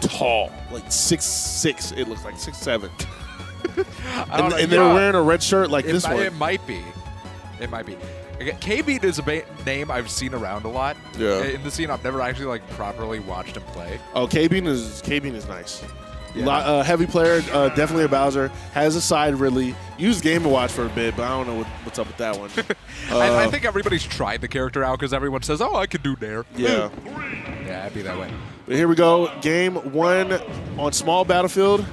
tall, like 6'6". It looks like 6'7". And they were wearing a red shirt like this one. It might be. It might be. Again, KBean is a name I've seen around a lot. Yeah. In the scene, I've never actually like properly watched him play. Oh, KBean is nice. Yeah. Heavy player, definitely a Bowser. Has a side Ridley. Used Game & Watch for a bit, but I don't know what's up with that one. I think everybody's tried the character out because everyone says, "Oh, I can do Nair." Yeah. Yeah, I'd be that way. But here we go. Game 1 on small battlefield.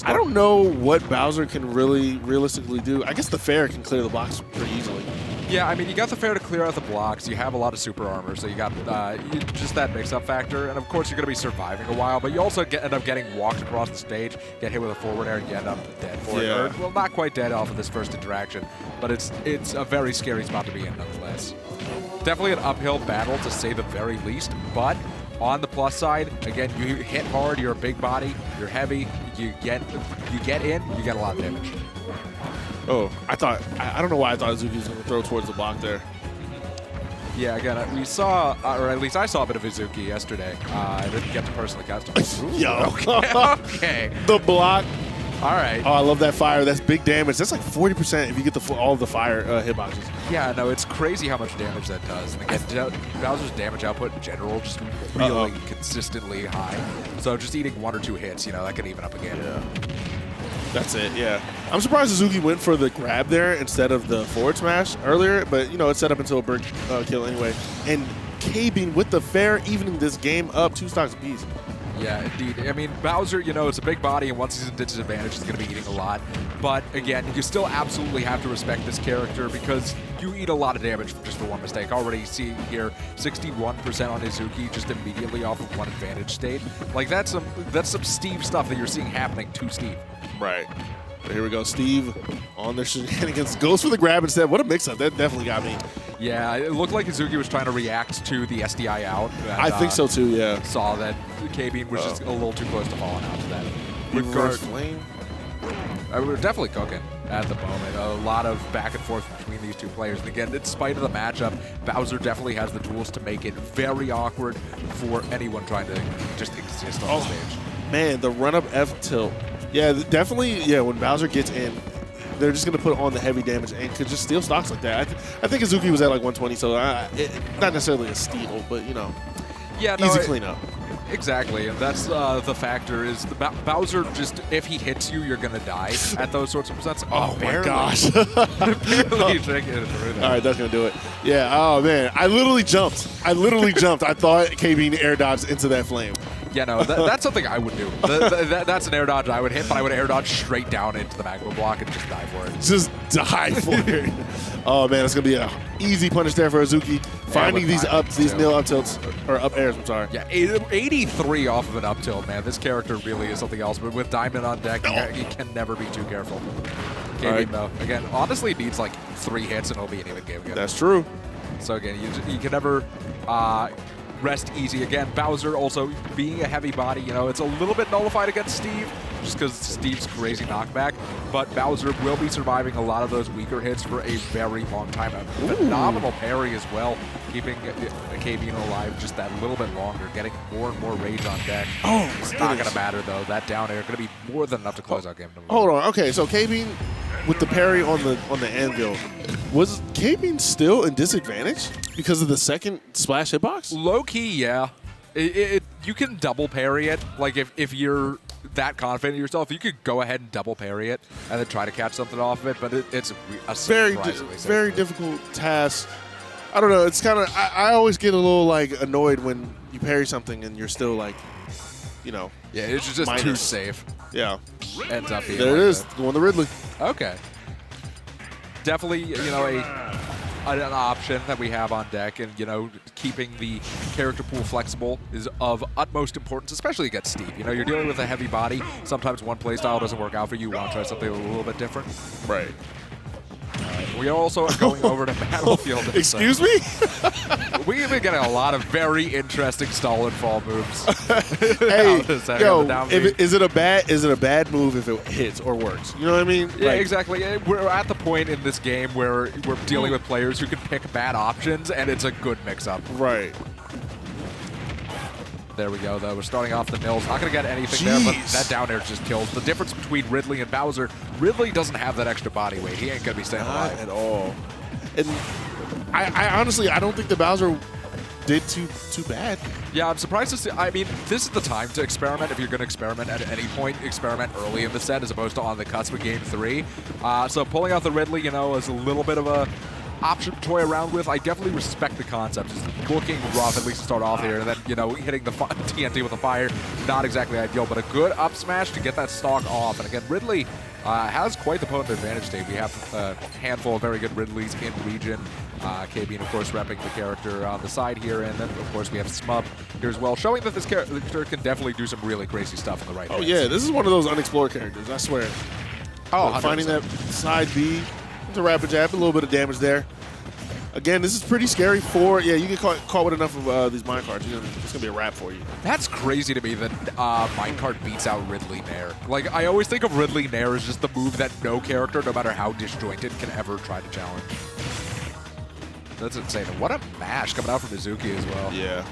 I don't know what Bowser can realistically do. I guess the fair can clear the blocks pretty easily. Yeah, I mean, you got the fair to clear out the blocks. You have a lot of super armor, so you got just that mix-up factor. And, of course, you're going to be surviving a while, but you also end up getting walked across the stage, get hit with a forward air, and you end up dead for it. Or, well, not quite dead off of this first interaction, but it's a very scary spot to be in nonetheless. Definitely an uphill battle, to say the very least, but on the plus side, again, you hit hard, you're a big body, you're heavy, you get in, you get a lot of damage. Oh, I don't know why I thought Izuke was going to throw towards the block there. Yeah, again, we saw, or at least I saw a bit of Izuke yesterday. I didn't get to personally cast him. Yo. Okay. The block. All right. Oh, I love that fire. That's big damage. That's like 40% if you get all of the fire hitboxes. Yeah, no, it's crazy how much damage that does. And again, Bowser's damage output in general just really consistently high. So just eating 1 or 2 hits, that can even up again. Yeah. That's it, yeah. I'm surprised Izuke went for the grab there instead of the forward smash earlier, but, it's set up into a bird kill anyway. And KBean with the fair evening this game up 2 stocks apiece. Yeah, indeed. I mean, Bowser, it's a big body, and once he's in disadvantage, he's going to be eating a lot. But, again, you still absolutely have to respect this character because you eat a lot of damage just for one mistake. Already see here 61% on Izuke just immediately off of one advantage state. Like, that's some Steve stuff that you're seeing happening to Steve. Right. But here we go. Steve on their shenanigans. Goes for the grab instead. What a mix-up. That definitely got me. Yeah, it looked like Izuke was trying to react to the SDI out. And, I think so, too, yeah. Saw that KBean was just a little too close to falling out to that. Reverse flame. We're definitely cooking at the moment. A lot of back and forth between these two players. And again, in spite of the matchup, Bowser definitely has the tools to make it very awkward for anyone trying to just exist on the stage. Man, the run-up F tilt. Yeah, definitely, when Bowser gets in, they're just going to put on the heavy damage and could just steal stocks like that. I think Izuke was at like 120, so not necessarily a steal, but, easy cleanup. Exactly, and that's the factor is Bowser just, if he hits you, you're going to die at those sorts of percents. Oh, my gosh. Barely shaking it through that. All right, that's going to do it. Yeah, oh, man. I literally jumped. I thought KBean air dodged into that flame. Yeah, no, that's something I would do. That's an air dodge I would hit, but I would air dodge straight down into the magma block and just die for it. Just die for it. Oh, man, it's going to be an easy punish there for Izuke. Finding these nil up tilts, or up airs, I'm sorry. Yeah, 83 off of an up tilt, man. This character really is something else, but with Diamond on deck, you can never be too careful. KBean, though, again, honestly needs like 3 hits and it'll be an even game again. That's true. So, again, you can never rest easy. Again, Bowser also being a heavy body, it's a little bit nullified against Steve just because Steve's crazy knockback, but Bowser will be surviving a lot of those weaker hits for a very long time. A phenomenal parry as well, keeping KBean alive just that little bit longer, getting more and more rage on deck. Oh, it's not going to matter, though. That down air going to be more than enough to close out game number 1. Hold on. Okay, so KBean with the parry on the anvil, was KBean still in disadvantage because of the second splash hitbox? Low-key, yeah. You can double parry it. Like, if you're that confident in yourself, you could go ahead and double parry it and then try to catch something off of it, but it's a very difficult task. I don't know. It's kind of, I always get a little, like, annoyed when you parry something and you're still, like, Yeah, it's just too safe. Yeah. Ends up being there it is, going to Ridley. Okay. Definitely, an option that we have on deck, and keeping the character pool flexible is of utmost importance, especially against Steve. You're dealing with a heavy body. Sometimes one playstyle doesn't work out for you. You want to try something a little bit different. Right. We are also going over to Battlefield. Excuse me? We've been getting a lot of very interesting stall and fall moves. Hey, is it a bad move if it hits or works? You know what I mean? Yeah, exactly. We're at the point in this game where we're dealing with players who can pick bad options, and it's a good mix-up. Right. There we go, though. We're starting off the mills. Not going to get anything there, but that down air just kills. The difference between Ridley and Bowser, Ridley doesn't have that extra body weight. He ain't going to be staying alive. Not at all. And I honestly, I don't think the Bowser did too bad. Yeah, I'm surprised to see. I mean, this is the time to experiment. If you're going to experiment at any point, experiment early in the set as opposed to on the cusp of Game 3. So pulling out the Ridley, you know, is a little bit of a option to toy around with. I definitely respect the concept. Just looking rough, at least to start off here, and then, you know, hitting the TNT with a fire, not exactly ideal, but a good up smash to get that stock off. And again, Ridley has quite the potent advantage today. We have a handful of very good Ridleys in region. KBean, of course, repping the character on the side here, and then, of course, we have Smub here as well, showing that this character can definitely do some really crazy stuff on the right. Oh, yeah, this is one of those unexplored characters, I swear. Oh, finding that side B, the rapid jab, a little bit of damage there. Again, this is pretty scary for, yeah, you get caught with enough of these mine cards, it's going to be a wrap for you. That's crazy to me that minecart beats out Ridley Nair. Like, I always think of Ridley Nair as just the move that no character, no matter how disjointed, can ever try to challenge. That's insane. What a mash coming out from Izuke as well. Yeah.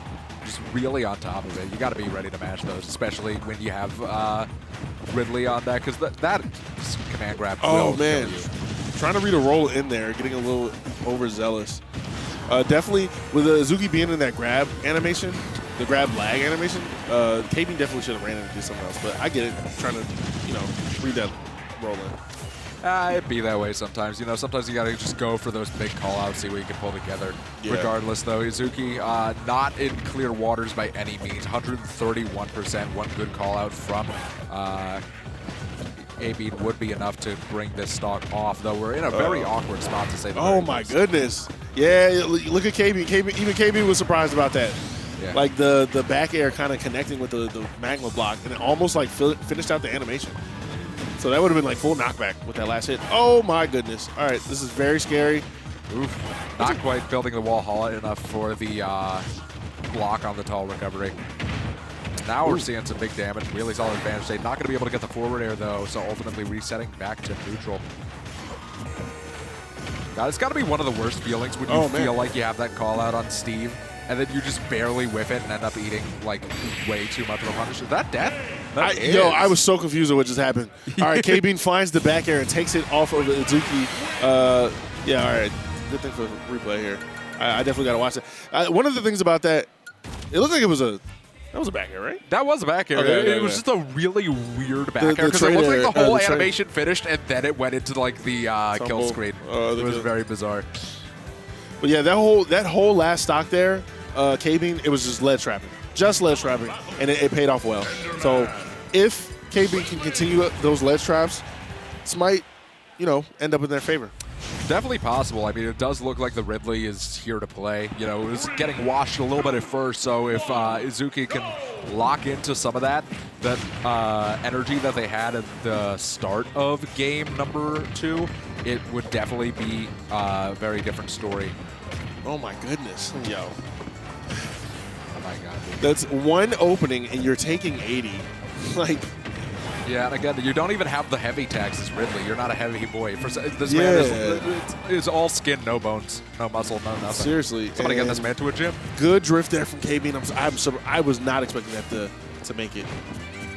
Just really on top of it. You got to be ready to mash those, especially when you have Ridley on that, because that command grab will kill you. Trying to read a roll in there, getting a little overzealous. Definitely, with Izuke being in that grab animation, the grab lag animation, KBean definitely should have ran in and did something else. But I get it, trying to, you know, read that roll in. It'd be that way sometimes. You know, sometimes you got to just go for those big call-outs, see what you can pull together. Yeah. Regardless, though, Izuke not in clear waters by any means. 131%, one good call-out from KBean would be enough to bring this stock off, though we're in a very awkward spot to say the Oh, my goodness. Yeah, look at KBean. Even KBean was surprised about that. Yeah. Like the back air kind of connecting with the magma block, and it almost like finished out the animation. So that would have been like full knockback with that last hit. Oh, my goodness. All right, this is very scary. Oof. Not quite building the wall hollow enough for the block on the tall recovery. Now we're seeing some big damage, really solid advantage state. Not going to be able to get the forward air, though, so ultimately resetting back to neutral. God, it's got to be one of the worst feelings when you feel like you have that call out on Steve, and then you just barely whiff it and end up eating, like, way too much of a punish. Is that death? Yo, I was so confused at what just happened. All right, KBean finds the back air and takes it off of Izuke. Yeah, all right. Good thing for replay here. I definitely got to watch it. One of the things about that, it looked like it was a... That was a back air, right? That was a back air. Okay, it was just a really weird back air because it looked like the whole animation finished and then it went into like the kill screen. It was very bizarre. But yeah, that whole last stock there, KBean, it was just ledge trapping. Just ledge trapping, and it paid off well. So if KBean can continue those ledge traps, this might, you know, end up in their favor. Definitely possible. I mean, it does look like the Ridley is here to play. You know, it was getting washed a little bit at first, so if Izuke can lock into some of that energy that they had at the start of game number 2, it would definitely be a very different story. Oh, my goodness. Yo. Oh, my God. Dude. That's one opening, and you're taking 80. Like... Yeah, and again, you don't even have the heavy tags as Ridley. You're not a heavy boy. This man is all skin, no bones, no muscle, no nothing. Seriously. Somebody get this man to a gym. Good drift there from KBean. I was not expecting that to make it.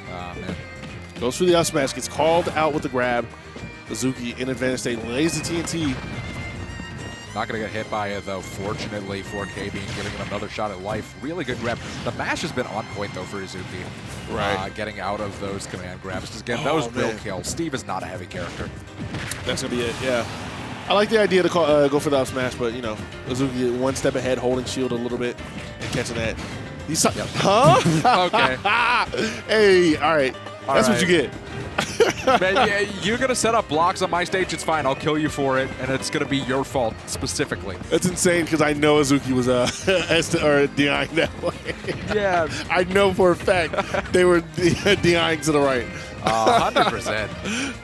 Man. Goes for the up smash, gets called out with the grab. Izuke in advantage state, lays the TNT. Not going to get hit by it, though, fortunately for KBean, giving him another shot at life. Really good grab. The mash has been on point, though, for Izuke. Right. Getting out of those command grabs. Because, again, those will kill. Steve is not a heavy character. That's going to be it, yeah. I like the idea to go for the up smash, but, you know, Izuke one step ahead, holding shield a little bit and catching that. Huh? Okay. Hey, all right. That's what you get. Man, yeah, you're going to set up blocks on my stage, it's fine. I'll kill you for it, and it's going to be your fault specifically. That's insane because I know Izuke was DIing that way. Yeah. I know for a fact they were DIing to the right. 100%.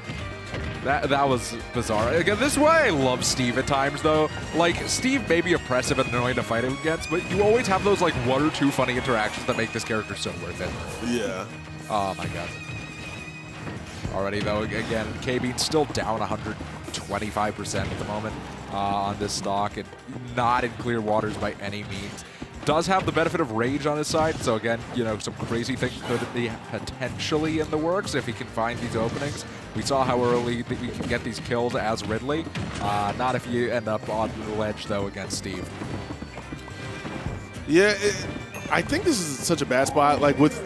That was bizarre. Again, this is why I love Steve at times, though. Like, Steve may be oppressive and annoying to fight against, but you always have those, like, 1 or 2 funny interactions that make this character so worth it. Yeah. Oh, my God. Already, though, again, KBean still down 125% at the moment on this stock, and not in clear waters by any means. does have the benefit of rage on his side, so again, you know, some crazy things could be potentially in the works if he can find these openings. We saw how early that we can get these kills as Ridley. Not if you end up on the ledge, though, against Steve. Yeah, I think this is such a bad spot. Like with,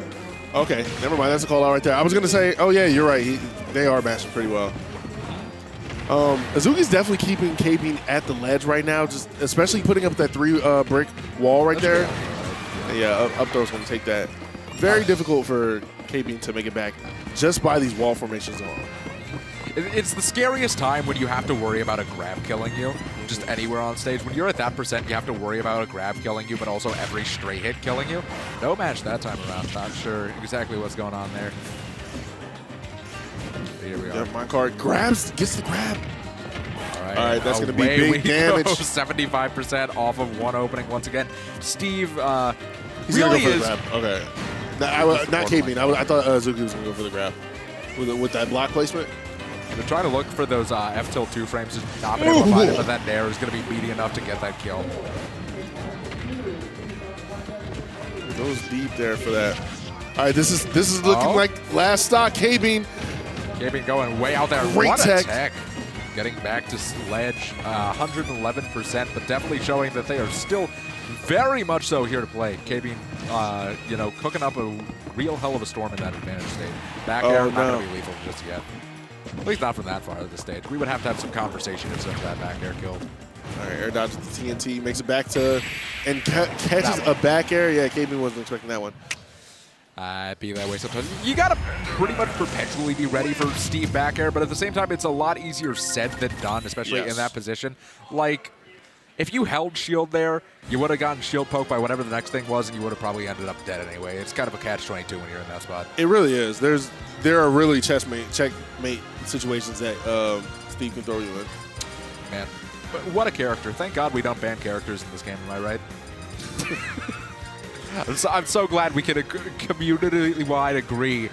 okay, never mind. That's a call out right there. I was gonna say, oh yeah, you're right. They are matching pretty well. Izuke's definitely keeping KBean at the ledge right now, just especially putting up that 3 brick wall right there. Yeah, up throw's gonna take that. Very difficult for KBean to make it back just by these wall formations on. It's the scariest time when you have to worry about a grab killing you, just anywhere on stage. When you're at that percent, you have to worry about a grab killing you, but also every straight hit killing you. No match that time around. Not sure exactly what's going on there. Here we are. Yeah, minecart grabs, gets the grab. All right, that's going to be big damage. 75% off of one opening once again. Steve he's really going to go for the grab. Okay. Not KBean. I thought Izuke was going to go for the grab with that block placement. They're trying to look for those F-tilt 2 frames. Just not been able to find it, but that Nair is going to be meaty enough to get that kill. Goes deep there for that. All right, this is looking like last stock. KBean going way out there. Great What tech. a tech. Getting back to ledge, 111%, but definitely showing that they are still very much so here to play. KBean, you know, cooking up a real hell of a storm in that advantage stage. Back air, not going to be lethal just yet. At least not from that far of the stage. We would have to have some conversation if some of that back air killed. All right, air dodges the TNT, makes it back to, and catches a back air. Yeah, KBean wasn't expecting that one. Be that way sometimes. You gotta pretty much perpetually be ready for Steve back air, but at the same time, it's a lot easier said than done, especially in that position. Like, if you held shield there, you would have gotten shield poked by whatever the next thing was, and you would have probably ended up dead anyway. It's kind of a catch-22 when you're in that spot. It really is. There are really checkmate situations that Steve can throw you in. Man, but what a character. Thank God we don't ban characters in this game, am I right? I'm so glad we can community-wide agree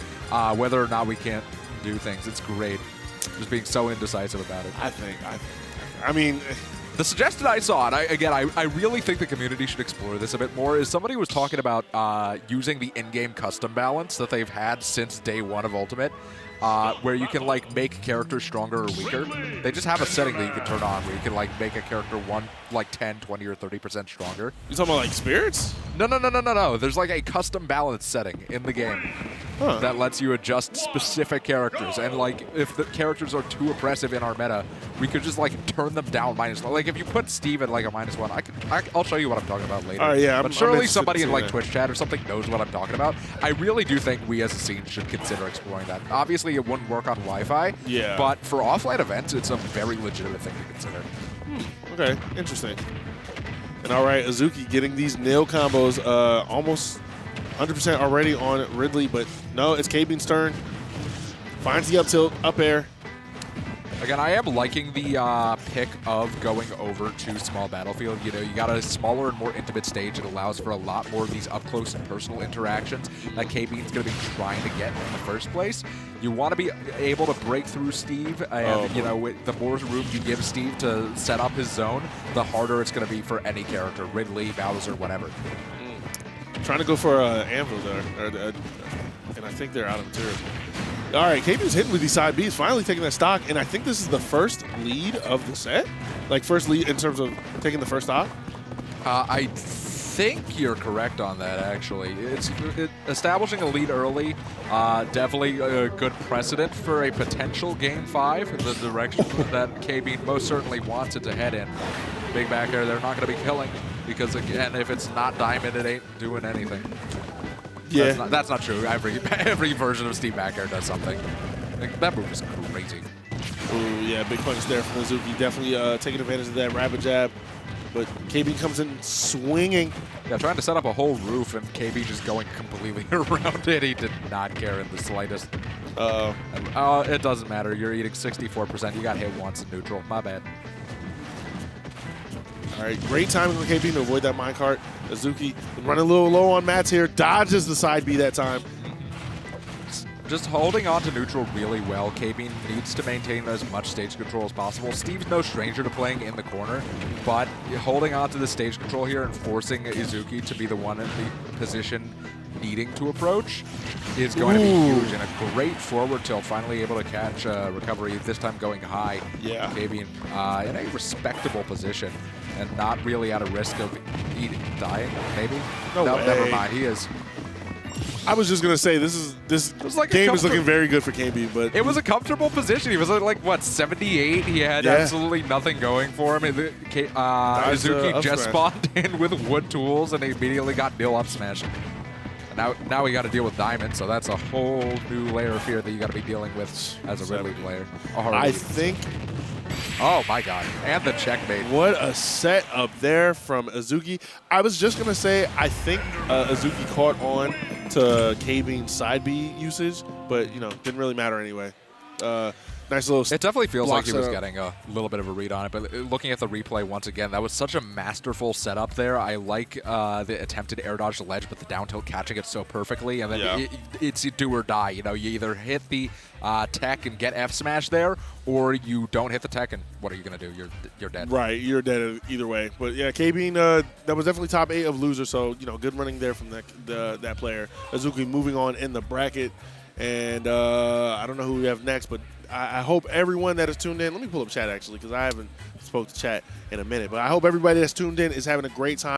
whether or not we can't do things. It's great. Just being so indecisive about it. I mean, the suggestion I saw, and I really think the community should explore this a bit more, is somebody was talking about using the in-game custom balance that they've had since day one of Ultimate, where you can like make characters stronger or weaker. They just have a setting that you can turn on where you can like make a character 10, 20, or 30% stronger. You talking about like spirits? No. There's like a custom balance setting in the game that lets you adjust specific characters. And like if the characters are too oppressive in our meta, we could just like turn them down -1. Like if you put Steve at like a -1, I'll show you what I'm talking about later. All right, yeah, but surely somebody in like Twitch chat or something knows what I'm talking about. I really do think we as a scene should consider exploring that. Obviously, it wouldn't work on Wi-Fi. Yeah. But for offline events, it's a very legitimate thing to consider. Okay, interesting. And all right, Izuke getting these nail combos almost 100% already on Ridley, but no, it's KBean's turn. Finds the up tilt, up air. Again, I am liking the pick of going over to small battlefield. You know, you got a smaller and more intimate stage. It allows for a lot more of these up-close and personal interactions that KBean's going to be trying to get in the first place. You want to be able to break through Steve, and you know, the more room you give Steve to set up his zone, the harder it's going to be for any character, Ridley, Bowser, whatever. Trying to go for Anvil there, and I think they're out of material. All right, KBean's hitting with these side Bs, finally taking that stock, and I think this is the first lead of the set? Like, first lead in terms of taking the first stock? I think you're correct on that, actually. Establishing a lead early, definitely a good precedent for a potential Game 5 in the direction that KBean most certainly wants it to head in. Big back air, they're not going to be killing, because, again, if it's not Diamond, it ain't doing anything. Yeah. That's not true. Every version of Steve back air does something. Like, that move is crazy. Ooh, yeah, big punch there from Izuke. Definitely taking advantage of that rapid jab. But KB comes in swinging. Yeah, trying to set up a whole roof, and KB just going completely around it. He did not care in the slightest. It doesn't matter. You're eating 64%. You got hit once in neutral. My bad. All right, great timing for KBean to avoid that minecart. Izuke running a little low on mats here. Dodges the side B that time. just holding on to neutral really well. KBean needs to maintain as much stage control as possible. Steve's no stranger to playing in the corner, but holding on to the stage control here and forcing Izuke to be the one in the position needing to approach is going to be huge, and a great forward tilt, finally able to catch recovery, this time going high. Yeah. KBean in a respectable position and not really at a risk of dying, maybe? No way. Never mind, he is. I was just gonna say this like game is looking very good for KBean, but it was a comfortable position. He was at like what, 78. He had absolutely nothing going for him. Izuke just spawned in with wood tools and he immediately got nil up smash. Now we got to deal with Diamond, so that's a whole new layer of fear that you got to be dealing with as a Ridley player. I think. Oh my God! And the checkmate. What a set up there from Izuke. I was just gonna say I think Izuke caught on to KBean's side B usage, but didn't really matter anyway. Nice little. It definitely feels like he was setup. getting a little bit of a read on it, but looking at the replay once again, that was such a masterful setup there. I like the attempted air dodge the ledge, but the down tilt catching it so perfectly, and then it's do or die. You either hit the tech and get F smash there, or you don't hit the tech, and what are you gonna do? You're dead. Right, you're dead either way. But yeah, KBean, that was definitely top 8 of losers. So good running there from that player. Izuke moving on in the bracket, and I don't know who we have next, but I hope everyone that is tuned in. Let me pull up chat actually, because I haven't spoke to chat in a minute. But I hope everybody that's tuned in is having a great time.